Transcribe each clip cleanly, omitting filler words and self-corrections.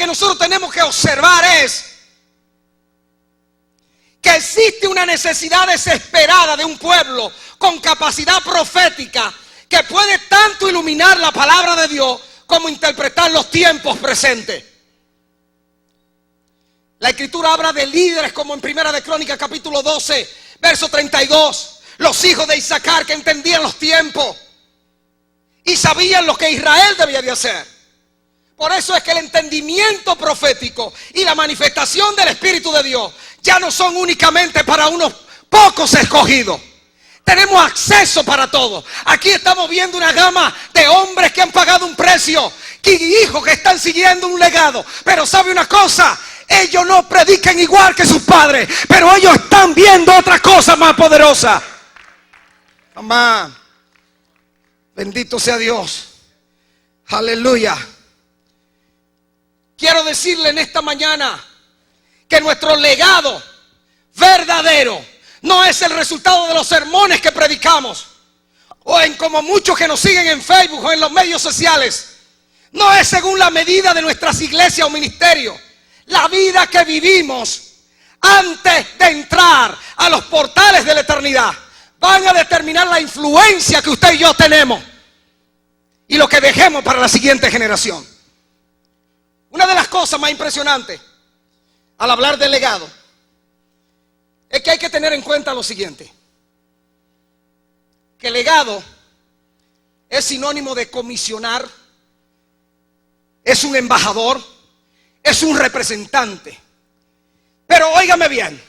que nosotros tenemos que observar es que existe una necesidad desesperada de un pueblo con capacidad profética que puede tanto iluminar la palabra de Dios como interpretar los tiempos presentes. La escritura habla de líderes como en Primera de Crónicas capítulo 12, verso 32. Los hijos de Isaacar que entendían los tiempos y sabían lo que Israel debía de hacer. Por eso es que el entendimiento profético y la manifestación del Espíritu de Dios ya no son únicamente para unos pocos escogidos. Tenemos acceso para todos. Aquí estamos viendo una gama de hombres que han pagado un precio, hijos que están siguiendo un legado. Pero ¿sabe una cosa? Ellos no predican igual que sus padres, pero ellos están viendo otra cosa más poderosa. Amén. Bendito sea Dios. Aleluya. Quiero decirle en esta mañana que nuestro legado verdadero no es el resultado de los sermones que predicamos o en como muchos que nos siguen en Facebook o en los medios sociales. No es según la medida de nuestras iglesias o ministerios. La vida que vivimos antes de entrar a los portales de la eternidad van a determinar la influencia que usted y yo tenemos y lo que dejemos para la siguiente generación. Una de las cosas más impresionantes al hablar del legado es que hay que tener en cuenta lo siguiente: que legado es sinónimo de comisionar, es un embajador, es un representante. Pero óigame bien,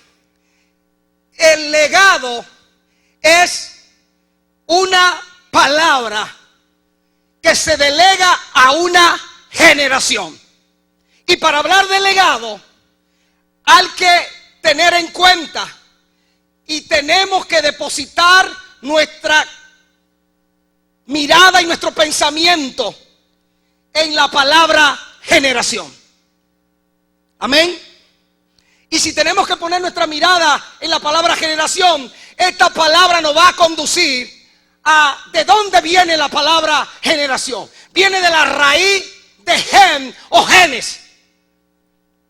el legado es una palabra que se delega a una generación. Y para hablar de legado hay que tener en cuenta y tenemos que depositar nuestra mirada y nuestro pensamiento en la palabra generación. Amén. Y si tenemos que poner nuestra mirada en la palabra generación, esta palabra nos va a conducir a de dónde viene la palabra generación. Viene de la raíz de gen o genes.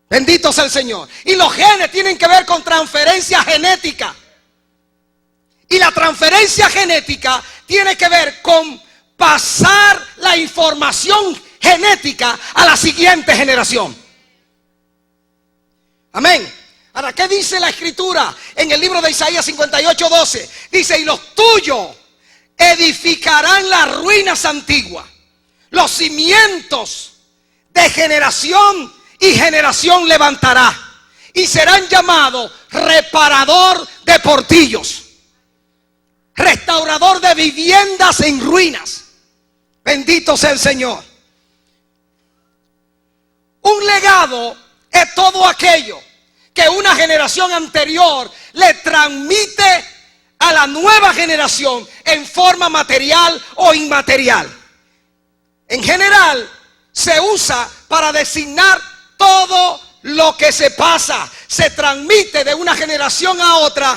Bendito sea el Señor. Y los genes tienen que ver con transferencia genética. Y la transferencia genética tiene que ver con pasar la información genética a la siguiente generación. Amén. Ahora, ¿qué dice la escritura en el libro de Isaías 58:12? Dice: y los tuyos edificarán las ruinas antiguas, los cimientos de generación y generación levantará, y serán llamados reparador de portillos, restaurador de viviendas en ruinas. Bendito sea el Señor. Un legado es todo aquello que una generación anterior le transmite a la nueva generación en forma material o inmaterial. En general se usa para designar todo lo que se pasa, se transmite de una generación a otra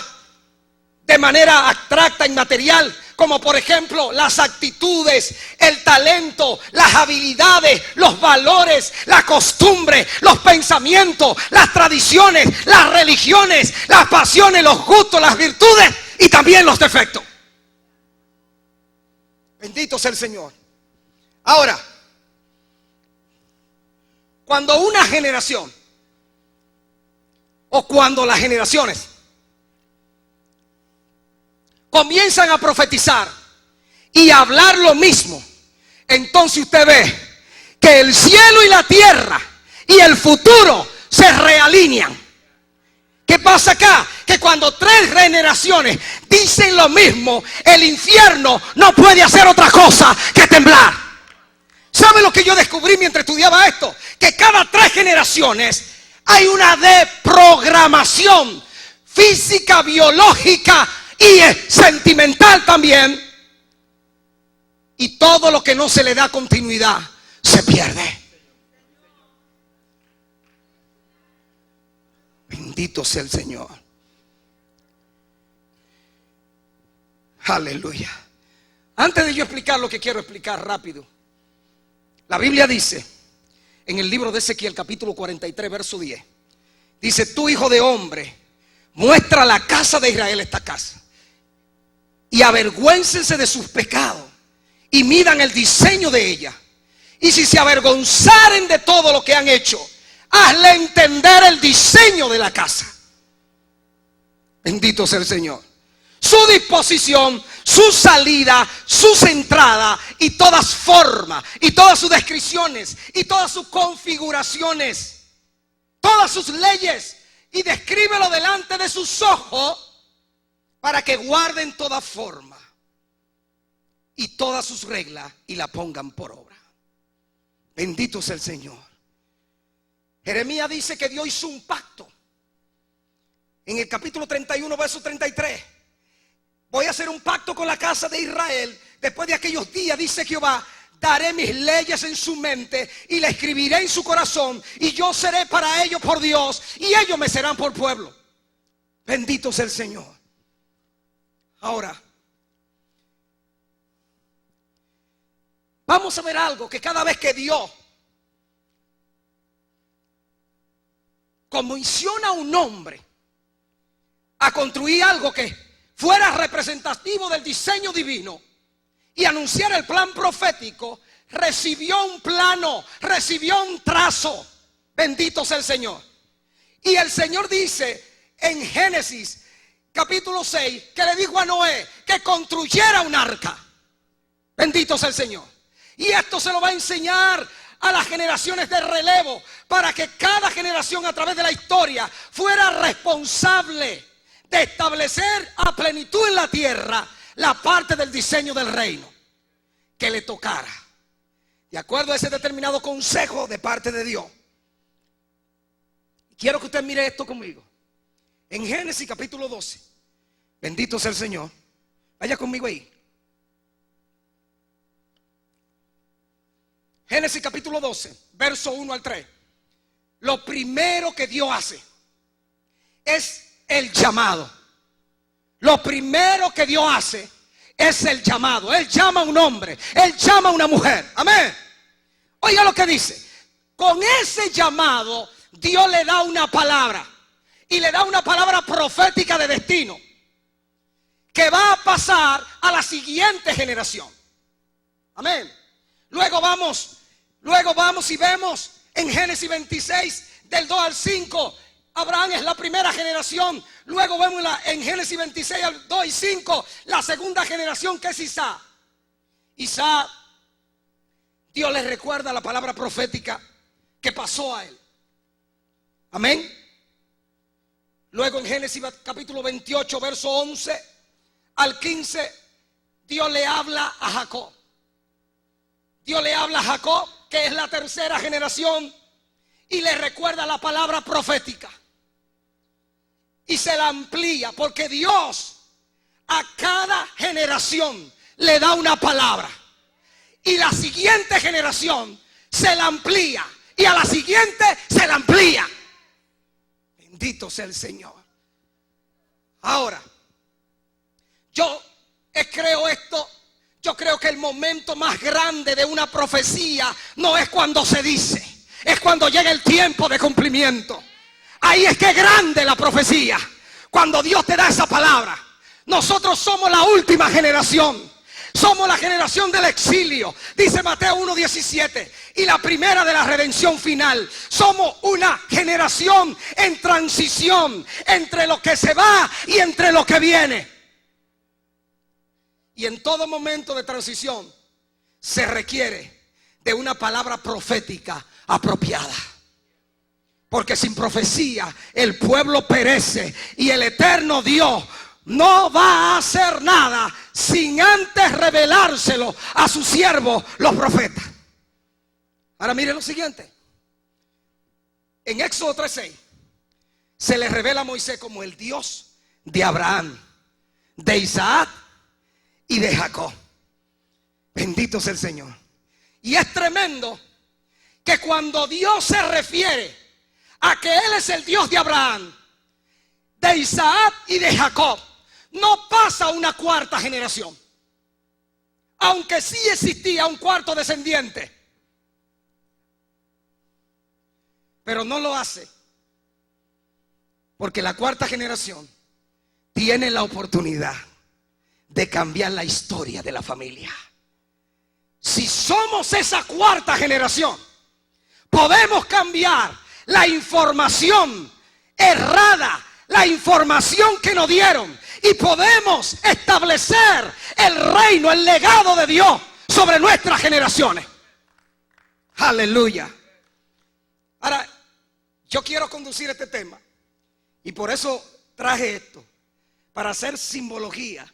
de manera abstracta, inmaterial, como por ejemplo las actitudes, el talento, las habilidades, los valores, la costumbre, los pensamientos, las tradiciones, las religiones, las pasiones, los gustos, las virtudes y también los defectos. Bendito sea el Señor. Ahora, cuando una generación o cuando las generaciones comienzan a profetizar y a hablar lo mismo, entonces usted ve que el cielo y la tierra y el futuro se realinean. ¿Qué pasa acá? Que cuando 3 generaciones dicen lo mismo, el infierno no puede hacer otra cosa que temblar. ¿Sabe lo que yo descubrí mientras estudiaba esto? Que cada 3 generaciones hay una desprogramación física, biológica y sentimental también. Y todo lo que no se le da continuidad se pierde. Bendito sea el Señor. Aleluya. Antes de yo explicar lo que quiero explicar rápido, la Biblia dice en el libro de Ezequiel capítulo 43 verso 10. Dice: tú, hijo de hombre, muestra a la casa de Israel esta casa, y avergüéncense de sus pecados, y midan el diseño de ella. Y si se avergonzaren de todo lo que han hecho, hazle entender el diseño de la casa. Bendito sea el Señor. Su disposición, su salida, sus entradas y todas formas y todas sus descripciones y todas sus configuraciones, todas sus leyes, y descríbelo delante de sus ojos para que guarden toda forma y todas sus reglas y la pongan por obra. Bendito sea el Señor. Jeremías dice que Dios hizo un pacto en el capítulo 31 verso 33. Voy a hacer un pacto con la casa de Israel. Después de aquellos días, dice Jehová, daré mis leyes en su mente y la escribiré en su corazón, y yo seré para ellos por Dios y ellos me serán por pueblo. Bendito sea el Señor. Ahora, vamos a ver algo, que cada vez que Dios comisiona a un hombre a construir algo que fuera representativo del diseño divino y anunciar el plan profético, recibió un plano, recibió un trazo. Bendito sea el Señor. Y el Señor dice en Génesis capítulo 6 que le dijo a Noé que construyera un arca. Bendito sea el Señor. Y esto se lo va a enseñar a las generaciones de relevo, para que cada generación a través de la historia fuera responsable de establecer a plenitud en la tierra la parte del diseño del reino que le tocara, de acuerdo a ese determinado consejo de parte de Dios. Quiero que usted mire esto conmigo en Génesis capítulo 12. Bendito sea el Señor. Vaya conmigo ahí. Génesis capítulo 12 verso 1 al 3. Lo primero que Dios hace es el llamado. Lo primero que Dios hace es el llamado. Él llama a un hombre, Él llama a una mujer. Amén. Oiga lo que dice. Con ese llamado Dios le da una palabra, y le da una palabra profética de destino que va a pasar a la siguiente generación. Amén. Luego vamos y vemos en Génesis 26 del 2 al 5. Abraham es la primera generación. Luego vemos en Génesis 26 al 2 y 5 la segunda generación, que es Isaac. Isaac, Dios le recuerda la palabra profética que pasó a él. Amén. Luego en Génesis capítulo 28 verso 11 al 15, Dios le habla a Jacob. Dios le habla a Jacob, que es la tercera generación, y le recuerda la palabra profética. Y se la amplía, porque Dios a cada generación le da una palabra. Y la siguiente generación se la amplía. Y a la siguiente se la amplía. Bendito sea el Señor. Ahora, yo creo esto. Yo creo que el momento más grande de una profecía no es cuando se dice, es cuando llega el tiempo de cumplimiento. Ahí es que es grande la profecía, cuando Dios te da esa palabra. Nosotros somos la última generación, somos la generación del exilio, dice Mateo 1:17, y la primera de la redención final. Somos una generación en transición entre lo que se va y entre lo que viene. Y en todo momento de transición se requiere de una palabra profética apropiada. Porque sin profecía el pueblo perece, y el eterno Dios no va a hacer nada sin antes revelárselo a sus siervos, los profetas. Ahora miren lo siguiente. En Éxodo 3:6 se le revela a Moisés como el Dios de Abraham, de Isaac y de Jacob. Bendito sea el Señor. Y es tremendo que cuando Dios se refiere a que Él es el Dios de Abraham, de Isaac y de Jacob, no pasa una cuarta generación, aunque sí existía un cuarto descendiente. Pero no lo hace porque la cuarta generación tiene la oportunidad de cambiar la historia de la familia. Si somos esa cuarta generación, podemos cambiar la información errada, la información que nos dieron, y podemos establecer el reino, el legado de Dios sobre nuestras generaciones. Aleluya. Ahora, yo quiero conducir este tema y por eso traje esto, para hacer simbología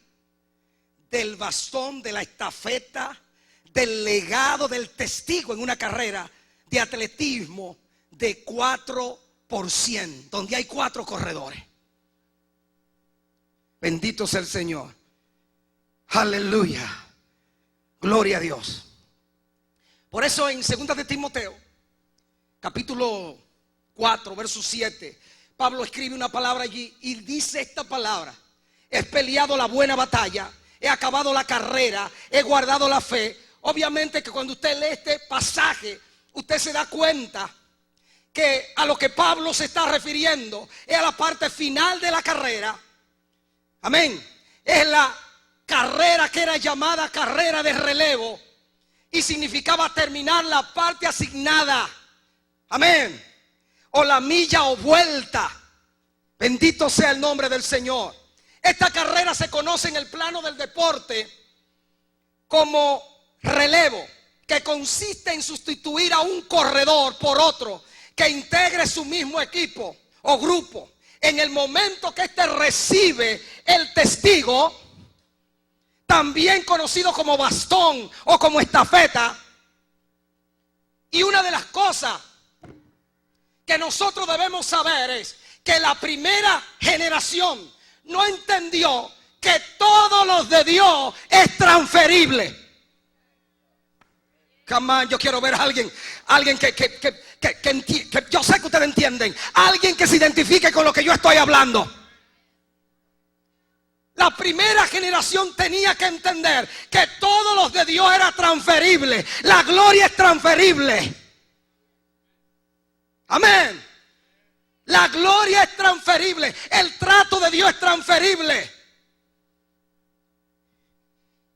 del bastón, de la estafeta, del legado, del testigo en una carrera de atletismo de 4%, donde hay 4 corredores. Bendito sea el Señor. Aleluya. Gloria a Dios. Por eso en 2 de Timoteo, capítulo 4, verso 7, Pablo escribe una palabra allí y dice esta palabra: he peleado la buena batalla, he acabado la carrera, he guardado la fe. Obviamente que cuando usted lee este pasaje, usted se da cuenta que a lo que Pablo se está refiriendo es a la parte final de la carrera. Amén. Es la carrera que era llamada carrera de relevo y significaba terminar la parte asignada. Amén. O la milla o vuelta. Bendito sea el nombre del Señor. Esta carrera se conoce en el plano del deporte como relevo, que consiste en sustituir a un corredor por otro que integre su mismo equipo o grupo. En el momento que éste recibe el testigo, también conocido como bastón o como estafeta. Y una de las cosas que nosotros debemos saber es que la primera generación no entendió que todos los de Dios es transferible. Come on, yo quiero ver a alguien que yo sé que ustedes entienden, alguien que se identifique con lo que yo estoy hablando. La primera generación tenía que entender que todos los de Dios era transferible. La gloria es transferible. Amén. La gloria es transferible. El trato de Dios es transferible.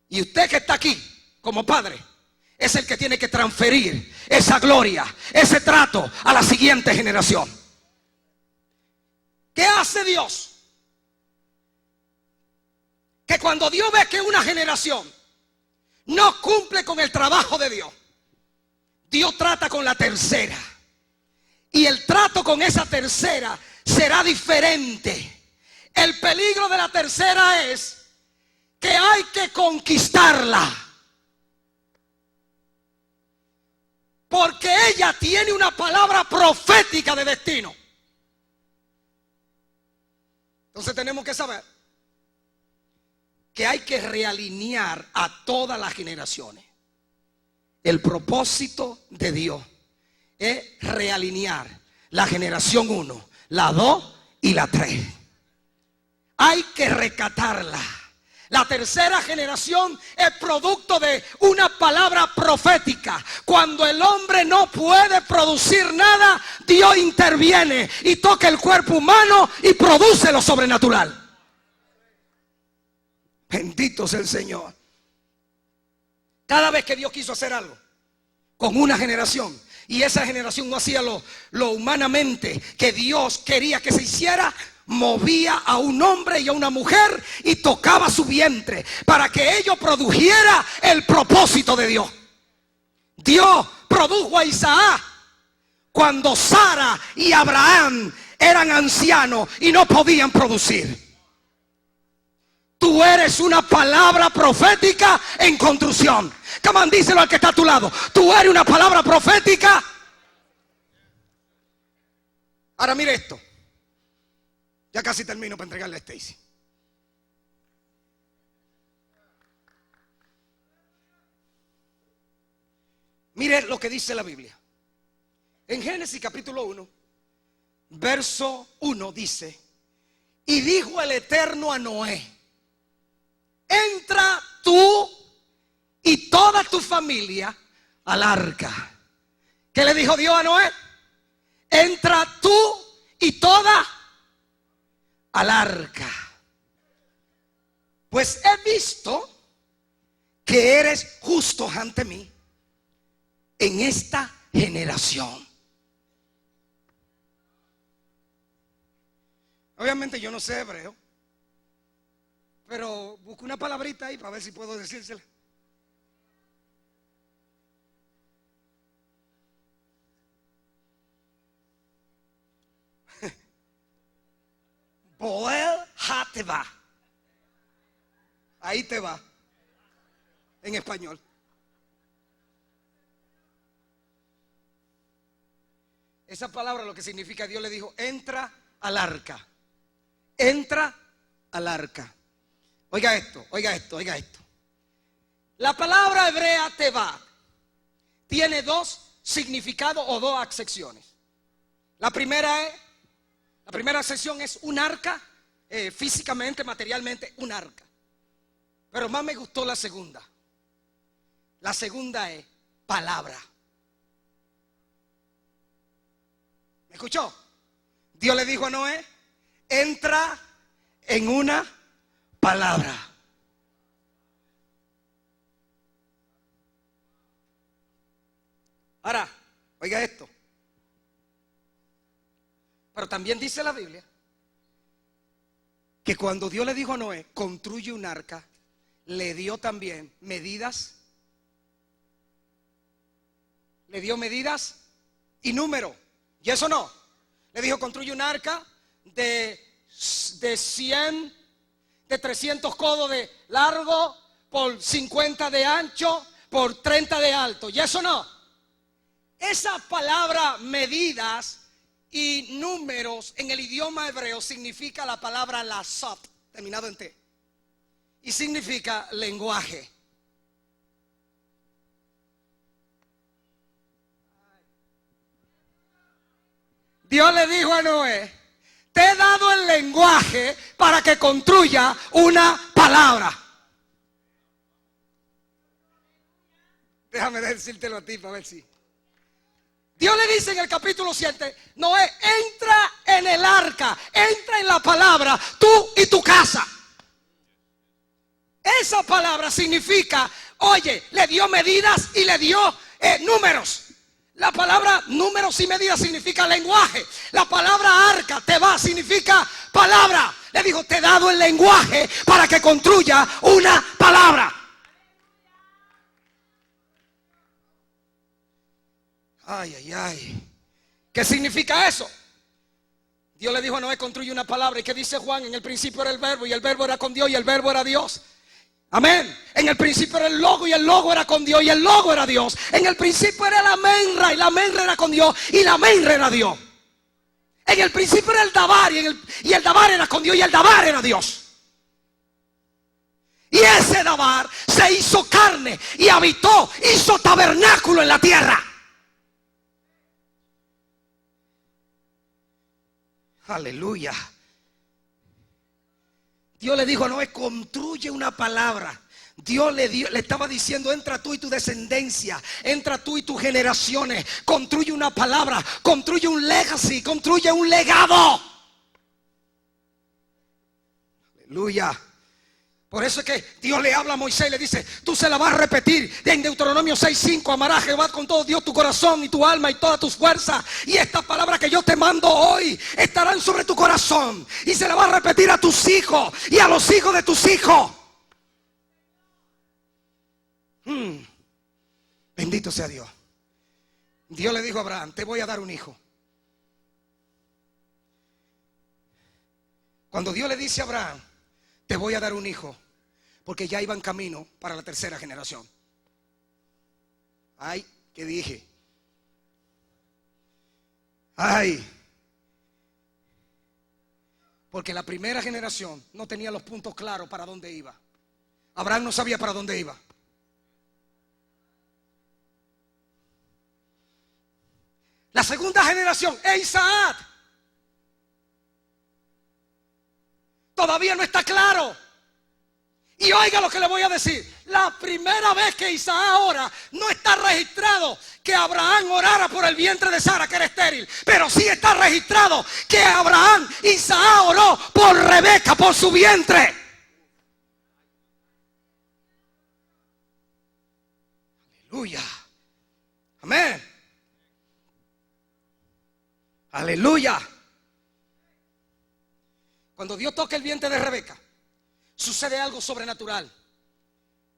Y usted que está aquí como padre es el que tiene que transferir esa gloria, ese trato a la siguiente generación. ¿Qué hace Dios? Que cuando Dios ve que una generación no cumple con el trabajo de Dios, Dios trata con la tercera. Y el trato con esa tercera será diferente. El peligro de la tercera es que hay que conquistarla. Porque ella tiene una palabra profética de destino. Entonces tenemos que saber que hay que realinear a todas las generaciones. El propósito de Dios es realinear la generación 1, la 2 y la 3. Hay que recatarla. La tercera generación es producto de una palabra profética. Cuando el hombre no puede producir nada, Dios interviene y toca el cuerpo humano y produce lo sobrenatural. Bendito sea el Señor. Cada vez que Dios quiso hacer algo con una generación, y esa generación no hacía lo humanamente que Dios quería que se hiciera, movía a un hombre y a una mujer y tocaba su vientre para que ello produjera el propósito de Dios. Dios produjo a Isaac cuando Sara y Abraham eran ancianos y no podían producir. Tú eres una palabra profética en construcción. Come on, díselo al que está a tu lado. Tú eres una palabra profética. Ahora mire esto. Ya casi termino para entregarle a Stacy. Mire lo que dice la Biblia. En Génesis capítulo 1, verso 1 dice: y dijo el Eterno a Noé: entra tú y toda tu familia al arca. ¿Qué le dijo Dios a Noé? entra tú y toda al arca, pues he visto que eres justo ante mí en esta generación. Obviamente yo no sé hebreo, pero busco una palabrita ahí para ver si puedo decírsela. Boel Hateva. Ahí te va. En español. Esa palabra lo que significa, Dios le dijo, entra al arca. Entra al arca. Oiga esto, oiga esto, oiga esto. La palabra hebrea teva tiene dos significados o dos acepciones. La primera acepción es un arca, físicamente, materialmente, un arca. Pero más me gustó la segunda. La segunda es palabra. ¿Me escuchó? Dios le dijo a Noé, entra en una palabra. Ahora, oiga esto. Pero también dice la Biblia que cuando Dios le dijo a Noé, construye un arca, le dio también medidas. Le dio medidas y número. ¿Y eso no? Le dijo, construye un arca de 300 codos de largo, por 50 de ancho, por 30 de alto. ¿Y eso no? Esa palabra medidas y números en el idioma hebreo significa la palabra lasot, terminado en T, y significa lenguaje. Dios le dijo a Noé, te he dado el lenguaje para que construya una palabra. Déjame decírtelo a ti para ver si. Dios le dice en el capítulo 7, Noé, entra en el arca, entra en la palabra, tú y tu casa. Esa palabra significa, oye, le dio medidas y le dio números. La palabra números y medidas significa lenguaje. La palabra arca, te va, significa palabra. Le dijo, te he dado el lenguaje para que construya una palabra. Ay, ay, ay. ¿Qué significa eso? Dios le dijo a Noé, construye una palabra. ¿Y qué dice Juan? En el principio era el verbo, y el verbo era con Dios, y el verbo era Dios. Amén. En el principio era el logo, y el logo era con Dios, y el logo era Dios. En el principio era la menra, y la menra era con Dios, y la menra era Dios. En el principio era el dabar, y el dabar era con Dios, y el dabar era Dios. Y ese dabar se hizo carne y habitó, hizo tabernáculo en la tierra. Aleluya. Dios le dijo a Noé, construye una palabra. Dios le estaba diciendo, entra tú y tu descendencia, entra tú y tus generaciones, construye una palabra, construye un legacy, construye un legado. Aleluya. Por eso es que Dios le habla a Moisés y le dice, tú se la vas a repetir en Deuteronomio 6:5, amarás a Jehová con todo Dios tu corazón y tu alma y todas tus fuerzas, y esta palabra que yo te mando hoy estarán sobre tu corazón, y se la vas a repetir a tus hijos y a los hijos de tus hijos. Bendito sea Dios. Dios le dijo a Abraham, te voy a dar un hijo. Cuando Dios le dice a Abraham, te voy a dar un hijo, porque ya iba en camino para la tercera generación. Ay, ¿qué dije? Ay, porque la primera generación no tenía los puntos claros para dónde iba. Abraham no sabía para dónde iba. La segunda generación es Isaac. Todavía no está claro. Y oiga lo que le voy a decir. La primera vez que Isaac ora, no está registrado que Abraham orara por el vientre de Sara, que era estéril. Pero sí está registrado que Isaac oró por Rebeca, por su vientre. Aleluya. Amén. Aleluya. Cuando Dios toca el vientre de Rebeca, sucede algo sobrenatural.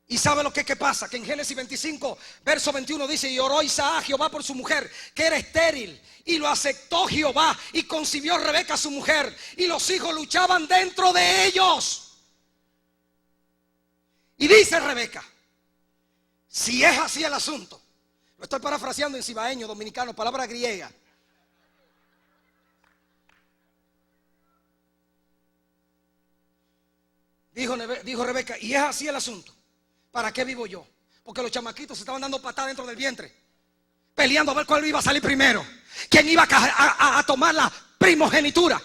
¿Y sabe lo que pasa? Que en Génesis 25, verso 21 dice: y oró Isaac a Jehová por su mujer, que era estéril, y lo aceptó Jehová, y concibió Rebeca su mujer, y los hijos luchaban dentro de ellos. Y dice Rebeca, si es así el asunto, lo estoy parafraseando en cibaeño, dominicano, palabra griega. Dijo Rebeca, y es así el asunto, ¿para qué vivo yo? Porque los chamaquitos se estaban dando patadas dentro del vientre, peleando a ver cuál iba a salir primero, quién iba a tomar la primogenitura.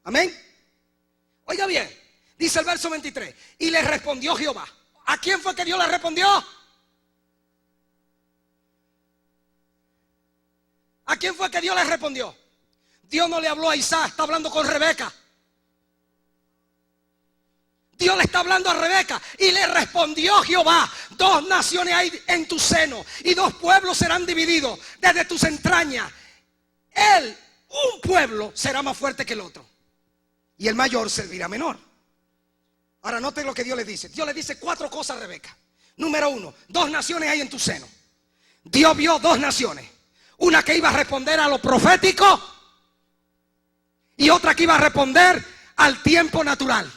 Amén. Oiga bien, dice el verso 23, y le respondió Jehová. ¿A quién fue que Dios le respondió? ¿A quién fue que Dios le respondió? Dios no le habló a Isaac, está hablando con Rebeca. Dios le está hablando a Rebeca y le respondió Jehová: 2 naciones hay en tu seno y 2 pueblos serán divididos desde tus entrañas. Un pueblo será más fuerte que el otro y el mayor servirá al menor. Ahora noten lo que Dios le dice. Dios le dice 4 cosas a Rebeca. Número 1, 2 naciones hay en tu seno. Dios vio 2 naciones. Una que iba a responder a lo profético y otra que iba a responder al tiempo natural.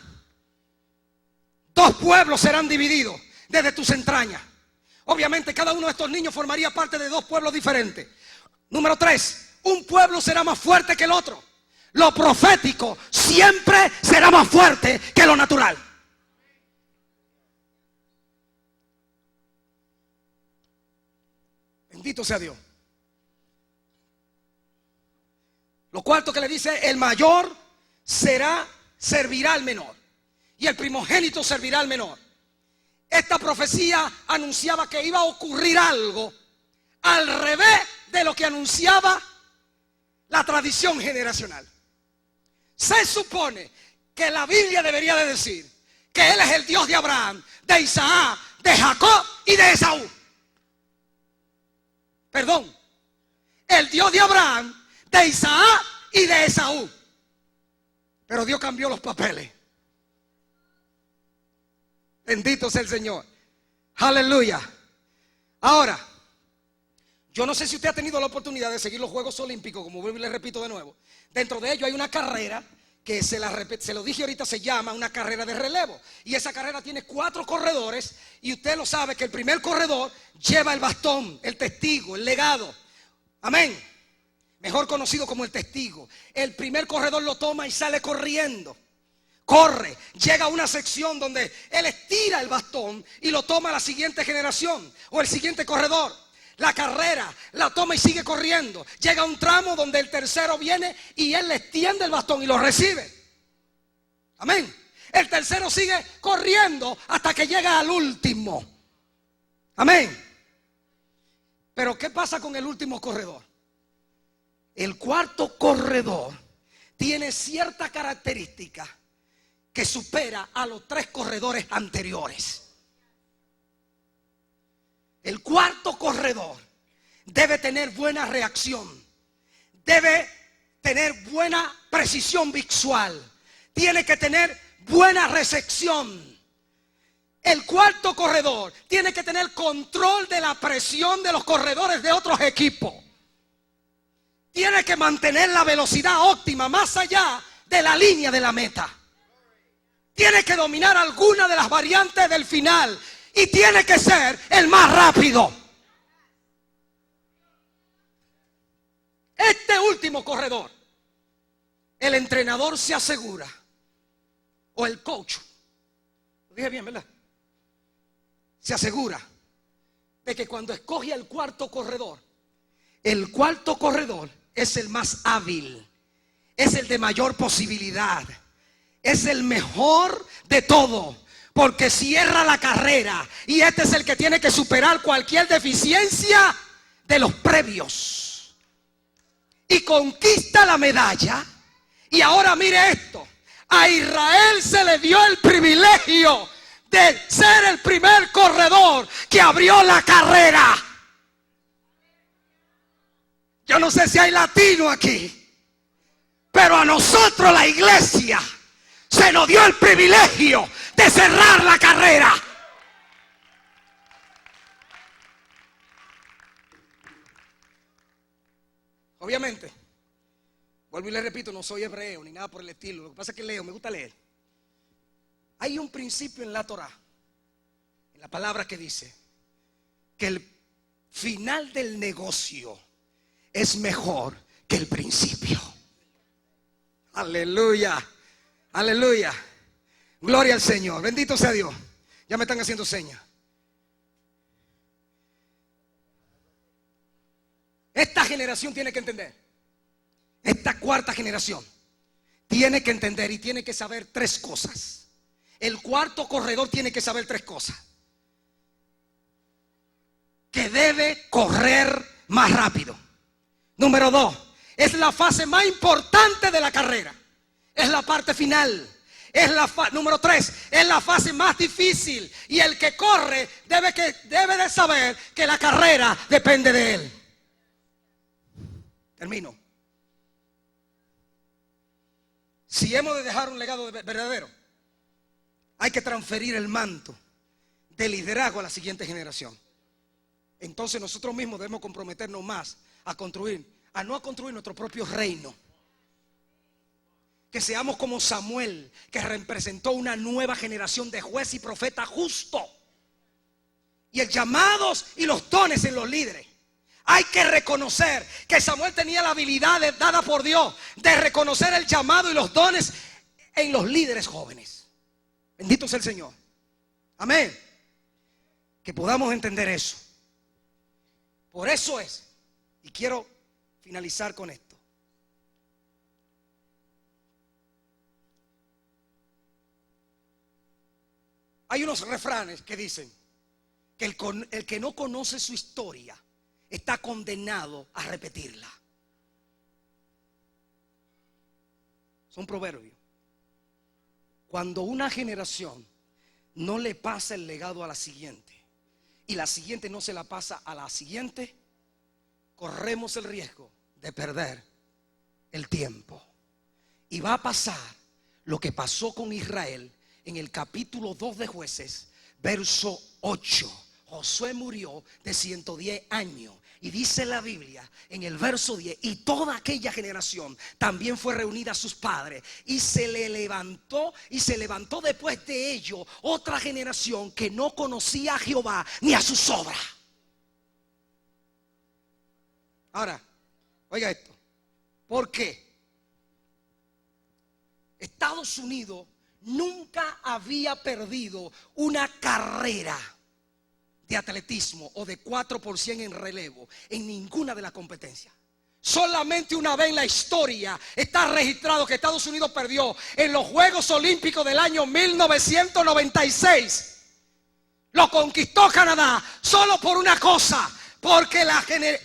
2 pueblos serán divididos desde tus entrañas. Obviamente cada uno de estos niños formaría parte de 2 pueblos diferentes. Número 3, un pueblo será más fuerte que el otro. Lo profético siempre será más fuerte que lo natural. Bendito sea Dios. Lo cuarto que le dice: el mayor servirá al menor, y el primogénito servirá al menor. Esta profecía anunciaba que iba a ocurrir algo al revés de lo que anunciaba la tradición generacional. Se supone que la Biblia debería de decir que Él es el Dios de Abraham, de Isaac, de Jacob y de Esaú. Perdón, el Dios de Abraham, de Isaac y de Esaú. Pero Dios cambió los papeles. Bendito sea el Señor. Aleluya. Ahora, yo no sé si usted ha tenido la oportunidad de seguir los Juegos Olímpicos, como vuelvo y le repito de nuevo. Dentro de ellos hay una carrera que se lo dije ahorita, se llama una carrera de relevo. Y esa carrera tiene 4 corredores. Y usted lo sabe que el primer corredor lleva el bastón, el testigo, el legado. Amén. Mejor conocido como el testigo. El primer corredor lo toma y sale corriendo. Corre, llega a una sección donde él estira el bastón y lo toma la siguiente generación o el siguiente corredor. La carrera la toma y sigue corriendo. Llega a un tramo donde el tercero viene y él le extiende el bastón y lo recibe. Amén. El tercero sigue corriendo hasta que llega al último. Amén. Pero ¿qué pasa con el último corredor? El cuarto corredor tiene cierta característica que supera a los 3 corredores anteriores. El cuarto corredor debe tener buena reacción, debe tener buena precisión visual, tiene que tener buena recepción. El cuarto corredor tiene que tener control de la presión de los corredores de otros equipos. Tiene que mantener la velocidad óptima más allá de la línea de la meta. Tiene que dominar alguna de las variantes del final. Y tiene que ser el más rápido. Este último corredor, el entrenador se asegura, o el coach, lo dije bien, ¿verdad? Se asegura de que cuando escoge el cuarto corredor, el cuarto corredor es el más hábil, es el de mayor posibilidad, es el mejor de todo, porque cierra la carrera y este es el que tiene que superar cualquier deficiencia de los previos y conquista la medalla. Y ahora mire esto: a Israel se le dio el privilegio de ser el primer corredor que abrió la carrera. Yo no sé si hay latino aquí, pero a nosotros, la iglesia, se nos dio el privilegio de cerrar la carrera. Obviamente, vuelvo y le repito, no soy hebreo ni nada por el estilo. Lo que pasa es que leo, me gusta leer. Hay un principio en la Torá, en la palabra, que dice que el final del negocio es mejor que el principio. Aleluya, aleluya, gloria al Señor, bendito sea Dios. Ya me están haciendo señas. Esta generación tiene que entender, esta cuarta generación tiene que entender y tiene que saber tres cosas. El cuarto corredor tiene que saber tres cosas: que debe correr más rápido. Número 2, es la fase más importante de la carrera, es la parte final. Número 3, es la fase más difícil, y el que corre debe de saber que la carrera depende de él. Termino. Si hemos de dejar un legado verdadero, hay que transferir el manto de liderazgo a la siguiente generación. Entonces nosotros mismos debemos comprometernos más a no construir nuestro propio reino. Que seamos como Samuel, que representó una nueva generación de juez y profeta justo. Y el llamados y los dones en los líderes. Hay que reconocer que Samuel tenía la habilidad dada por Dios de reconocer el llamado y los dones en los líderes jóvenes. Bendito sea el Señor. Amén. Que podamos entender eso. Por eso es, y quiero finalizar con esto: hay unos refranes que dicen que el que no conoce su historia está condenado a repetirla. Son proverbios. Cuando una generación no le pasa el legado a la siguiente y la siguiente no se la pasa a la siguiente, corremos el riesgo de perder el tiempo. Y va a pasar lo que pasó con Israel en el capítulo 2 de Jueces, verso 8. Josué murió de 110 años. Y dice la Biblia en el verso 10: y toda aquella generación también fue reunida a sus padres, y se levantó después de ello otra generación que no conocía a Jehová ni a sus obras. Ahora, oiga esto: ¿por qué? Estados Unidos nunca había perdido una carrera de atletismo o de 4% en relevo en ninguna de las competencias. Solamente una vez en la historia está registrado que Estados Unidos perdió en los Juegos Olímpicos del año 1996. Lo conquistó Canadá solo por una cosa: porque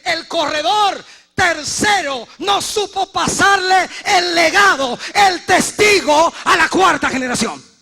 el corredor tercero no supo pasarle el legado, el testigo, a la cuarta generación.